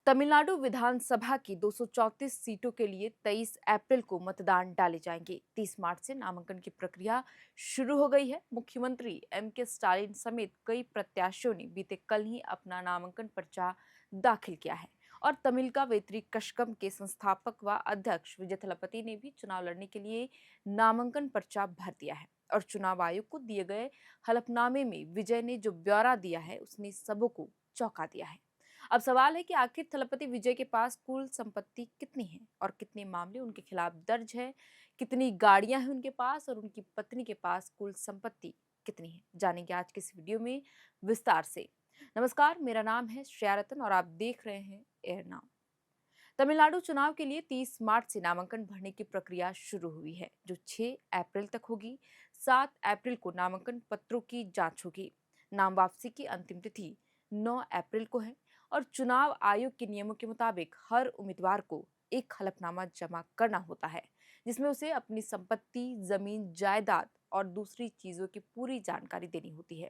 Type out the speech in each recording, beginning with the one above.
तमिलनाडु विधानसभा की 234 सीटों के लिए 23 अप्रैल को मतदान डाले जाएंगे। 30 मार्च से नामांकन की प्रक्रिया शुरू हो गई है। मुख्यमंत्री एम.के. स्टालिन समेत कई प्रत्याशियों ने बीते कल ही अपना नामांकन पर्चा दाखिल किया है और तमिल का वेत्री कशगम के संस्थापक व अध्यक्ष विजय थलापति ने भी चुनाव लड़ने के लिए नामांकन पर्चा भर दिया है। और चुनाव आयोग को दिए गए हलफनामे में विजय ने जो ब्यौरा दिया है उसने सबों को चौंका दिया है। अब सवाल है कि आखिर थलपति विजय के पास कुल संपत्ति कितनी है और कितने मामले उनके खिलाफ दर्ज है, कितनी गाड़ियां हैं उनके पास और उनकी पत्नी के पास कुल संपत्ति कितनी है। जानेंगे आज के इस वीडियो में विस्तार से। नमस्कार, मेरा नाम है श्रेया रतन और आप देख रहे हैं एयर नाउ। तमिलनाडु चुनाव के लिए 30 मार्च से नामांकन भरने की प्रक्रिया शुरू हुई है, जो 6 अप्रैल तक होगी। 7 अप्रैल को नामांकन पत्रों की जांच होगी। नाम वापसी की अंतिम तिथि 9 अप्रैल को है और चुनाव आयोग के नियमों के मुताबिक हर उम्मीदवार को एक हलफनामा जमा करना होता है, जिसमें उसे अपनी संपत्ति, जमीन, जायदाद और दूसरी चीजों की पूरी जानकारी देनी होती है।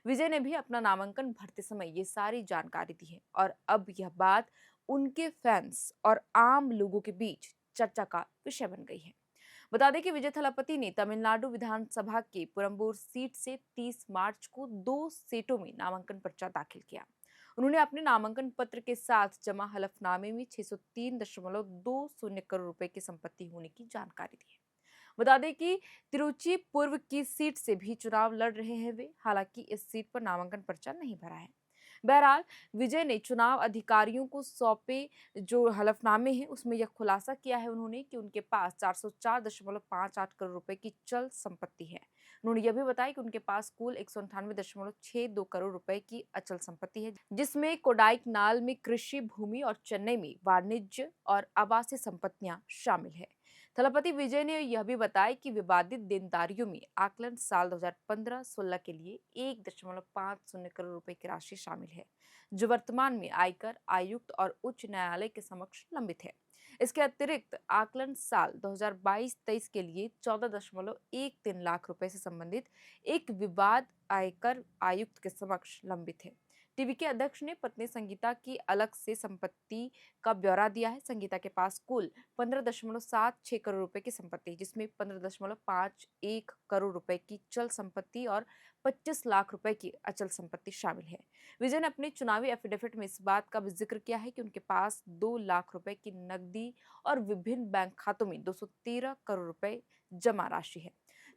विजय ने भी अपना नामांकन भरते समय ये सारी जानकारी दी है और अब यह बात उनके फैंस और आम लोगों के बीच चर्चा का विषय बन गई है। बता दें कि विजय थलापति ने तमिलनाडु विधानसभा के पुरंबूर सीट से 30 मार्च को 2 सीटों में नामांकन पर्चा दाखिल किया। उन्होंने अपने नामांकन पत्र के साथ जमा हलफनामे में 603.20 करोड़ रुपए की संपत्ति होने की जानकारी दी है। बता दें कि तिरुचि पूर्व की सीट से भी चुनाव लड़ रहे हैं वे। हालांकि इस सीट पर नामांकन पर्चा नहीं भरा है। बहरहाल, विजय ने चुनाव अधिकारियों को सौंपे जो हलफनामे हैं उसमें यह खुलासा किया है उन्होंने कि उनके पास 404.58 करोड़ रुपए की चल संपत्ति है। उन्होंने यह भी बताया कि उनके पास कुल 198.62 करोड़ रुपए की अचल संपत्ति है, जिसमें कोडाईकनाल में कृषि भूमि और चेन्नई में वाणिज्य और आवासीय संपत्तियां शामिल है। थलपति विजय ने यह भी बताया कि विवादित देनदारियों में आकलन साल 2015-16 के लिए 1.50 करोड़ रुपए की राशि शामिल है, जो वर्तमान में आयकर आयुक्त और उच्च न्यायालय के समक्ष लंबित है। इसके अतिरिक्त आकलन साल 2022-23 के लिए 14.13 लाख रुपए से संबंधित एक विवाद आयकर आयुक्त के समक्ष लंबित है। टीवी के अध्यक्ष ने पत्नी संगीता की अलग से संपत्ति का ब्यौरा दिया है। संगीता के पास कुल 15.76 करोड़ रुपए की संपत्ति है, जिसमें 15.51 करोड़ रुपए की चल संपत्ति और 25 लाख रुपए की अचल संपत्ति शामिल है। विजय ने अपने चुनावी एफिडेविट में इस बात का भी जिक्र किया है कि उनके पास 2 लाख रुपए की नकदी और विभिन्न बैंक खातों में 213 करोड़ रुपए जमा राशि है।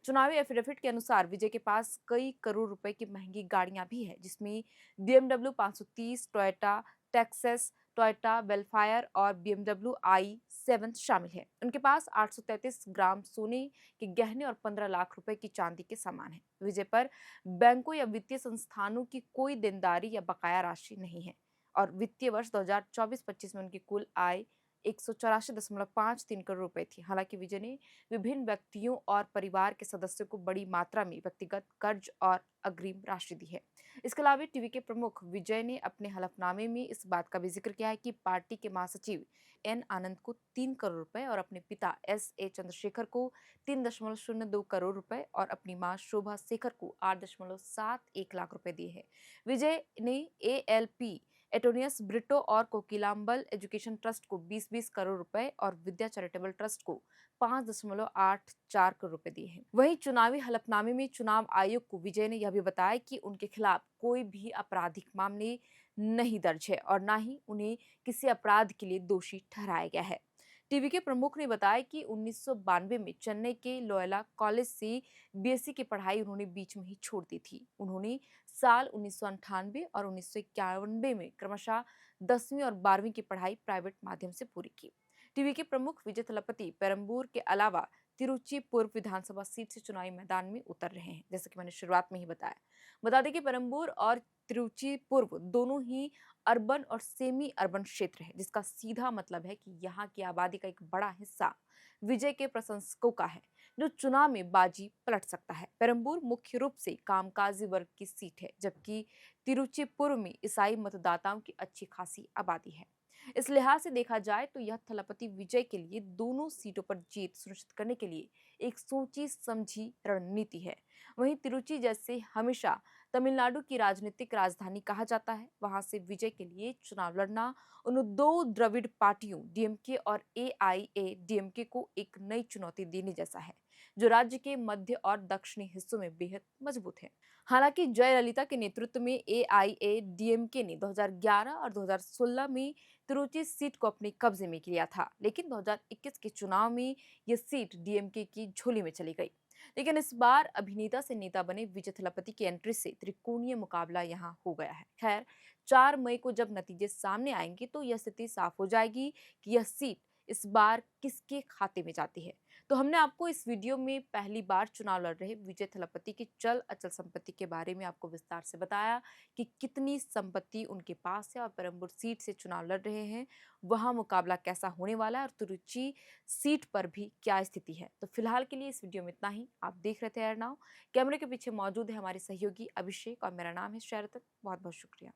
चुनावी एफिडेविट के अनुसार विजय के पास कई करोड़ रुपए की महंगी गाड़ियां भी है, जिसमें BMW 530, Toyota Texas, Toyota Vellfire और BMW i7 शामिल है। उनके पास 833 ग्राम सोने के गहने और 15 लाख रुपए की चांदी के सामान है। विजय पर बैंकों या वित्तीय संस्थानों की कोई देनदारी या बकाया राशि नहीं है और वित्तीय वर्ष 2024-25 में उनकी कुल आय 184.53 करोड़ रुपए थी। हालांकि विजय ने विभिन्न व्यक्तियों और परिवार के सदस्यों को बड़ी मात्रा में व्यक्तिगत कर्ज और अग्रिम राशि दी है। इसके अलावा टीवी के प्रमुख विजय ने अपने हलफनामे में इस बात का भी जिक्र किया है कि पार्टी के महासचिव एन आनंद को 3 करोड़ रुपए और अपने पिता S.A. चंद्रशेखर को 3.02 करोड़ रुपए और अपनी मां शोभा शेखर को 8.71 लाख रुपए दिए हैं। विजय ने ALP एटोनियस ब्रिटो और कोकिलांबल एजुकेशन ट्रस्ट को 20-20 करोड़ रुपए और विद्या चैरिटेबल ट्रस्ट को 5.84 करोड़ रुपए दिए हैं। वहीं चुनावी हलफनामे में चुनाव आयोग को विजय ने यह भी बताया कि उनके खिलाफ कोई भी आपराधिक मामले नहीं दर्ज है और न ही उन्हें किसी अपराध के लिए दोषी ठहराया गया है। टीवी के प्रमुख ने बताया कि 1992 में चेन्नई के लोयला कॉलेज से BSc की पढ़ाई उन्होंने बीच में ही छोड़ दी थी। उन्होंने साल 1998 और 1991 में क्रमशः 10वीं और 12वीं की पढ़ाई प्राइवेट माध्यम से पूरी की। टीवी के प्रमुख विजय थलापति पेरंबूर के अलावा तिरुचि पूर्व विधानसभा सीट से चुनावी मैदान में उतर रहे हैं, जैसे कि मैंने शुरुआत में ही बताया। बता दें कि पेरंबूर और तिरुचि पूर्व दोनों ही अर्बन और सेमी अर्बन क्षेत्र है, जिसका सीधा मतलब है कि यहाँ की आबादी का एक बड़ा हिस्सा विजय के प्रशंसकों का है, जो चुनाव में बाजी पलट सकता है। पेरंबूर मुख्य रूप से कामकाजी वर्ग की सीट है, जबकि तिरुचि पूर्व में ईसाई मतदाताओं की अच्छी खासी आबादी है। इस लिहाज से देखा जाए तो यह थलपति विजय के लिए दोनों सीटों पर जीत सुनिश्चित करने के लिए एक सोची समझी रणनीति है। वहीं तिरुचि जैसे हमेशा तमिलनाडु की राजनीतिक राजधानी कहा जाता है। वहां से विजय के लिए चुनाव लड़ना उन दो द्रविड़ पार्टियों डीएमके और एआईएडीएमके को एक नई चुनौती देने जैसा है, जो राज्य के मध्य और दक्षिणी हिस्सों में बेहद मजबूत है। हालांकि जयललिता के नेतृत्व में एआईएडीएमके ने 2011 और 2016 में तिरुचि सीट को अपने कब्जे में लिया था, लेकिन 2021 के चुनाव में यह सीट डीएमके की झोली में चली गई। लेकिन इस बार अभिनेता से नेता बने विजय थलापति की एंट्री से त्रिकोणीय मुकाबला यहां हो गया है। खैर, 4 मई को जब नतीजे सामने आएंगे तो यह स्थिति साफ हो जाएगी कि यह सीट इस बार किसके खाते में जाती है। तो हमने आपको इस वीडियो में पहली बार चुनाव लड़ रहे विजय थलापति की चल अचल संपत्ति के बारे में आपको विस्तार से बताया कि कितनी संपत्ति उनके पास है और पेरम्बूर सीट से चुनाव लड़ रहे हैं, वहां मुकाबला कैसा होने वाला है और तिरुचि सीट पर भी क्या स्थिति है। तो फिलहाल के लिए इस वीडियो में इतना ही। आप देख रहे थे एयर नाउ। कैमरे के पीछे मौजूद है हमारे सहयोगी अभिषेक और मेरा नाम है शरत। बहुत बहुत शुक्रिया।